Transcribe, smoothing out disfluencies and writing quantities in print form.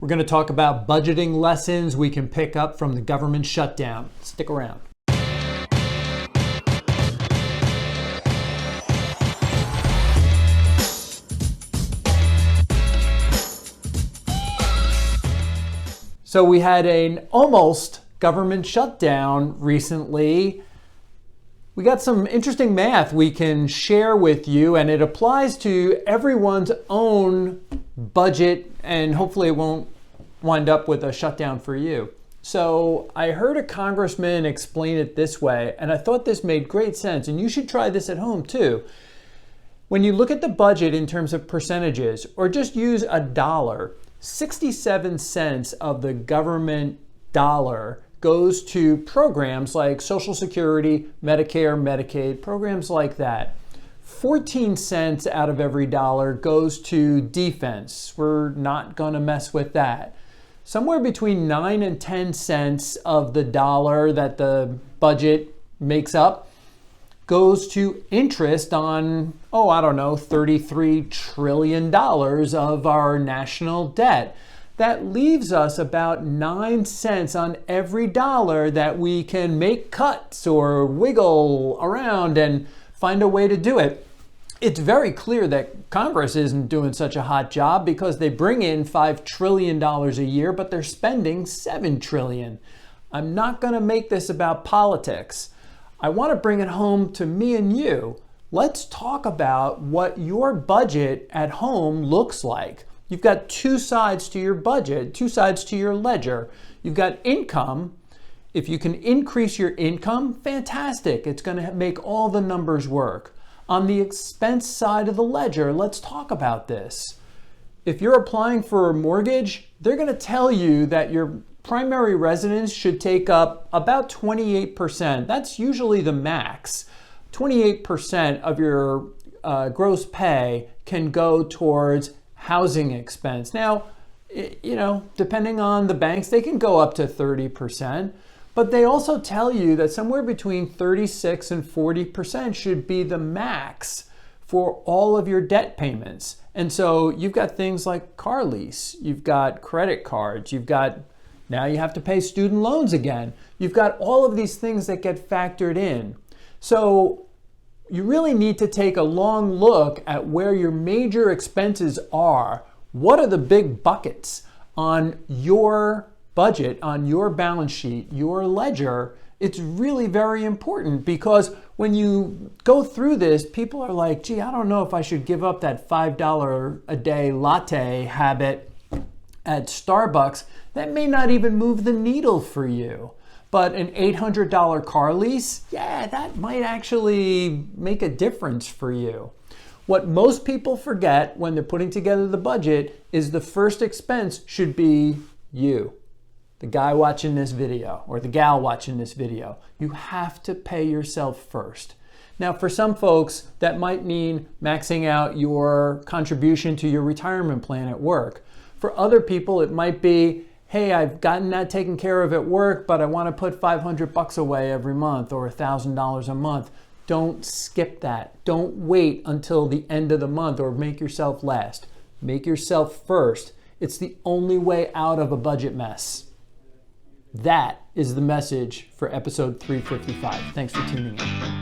We're going to talk about budgeting lessons we can pick up from the government shutdown. Stick around. So we had an almost government shutdown recently. We got some interesting math we can share with you, and it applies to everyone's own budget, and hopefully it won't wind up with a shutdown for you. So I heard a congressman explain it this way, and I thought this made great sense, and you should try this at home too. When you look at the budget in terms of percentages, or just use a dollar, 67 cents of the government dollar goes to programs like Social Security, Medicare, Medicaid, programs like that. 14 cents out of every dollar goes to defense. We're not going to mess with that. Somewhere between 9 and 10 cents of the dollar that the budget makes up goes to interest on, $33 trillion of our national debt. That leaves us about 9 cents on every dollar that we can make cuts or wiggle around and find a way to do it. It's very clear that Congress isn't doing such a hot job because they bring in $5 trillion a year, but they're spending $7 trillion. I'm not going to make this about politics. I want to bring it home to me and you. Let's talk about what your budget at home looks like. You've got two sides to your budget, two sides to your ledger. You've got income. If you can increase your income, fantastic. It's going to make all the numbers work. On the expense side of the ledger, let's talk about this. If you're applying for a mortgage, they're going to tell you that your primary residence should take up about 28%. That's usually the max. 28% of your gross pay can go towards housing expense. Now, depending on the banks, they can go up to 30%, but they also tell you that somewhere between 36 and 40% should be the max for all of your debt payments. And so you've got things like car lease, you've got credit cards, now you have to pay student loans again. You've got all of these things that get factored in. So you really need to take a long look at where your major expenses are. What are the big buckets on your budget, on your balance sheet, your ledger? It's really very important because when you go through this, people are like, gee, I don't know if I should give up that $5 a day latte habit at Starbucks. That may not even move the needle for you. But an $800 car lease, that might actually make a difference for you. What most people forget when they're putting together the budget is the first expense should be you, the guy watching this video or the gal watching this video. You have to pay yourself first. Now, for some folks, that might mean maxing out your contribution to your retirement plan at work. For other people, it might be, hey, I've gotten that taken care of at work, but I want to put $500 away every month or $1,000 a month. Don't skip that. Don't wait until the end of the month or make yourself last. Make yourself first. It's the only way out of a budget mess. That is the message for episode 355. Thanks for tuning in.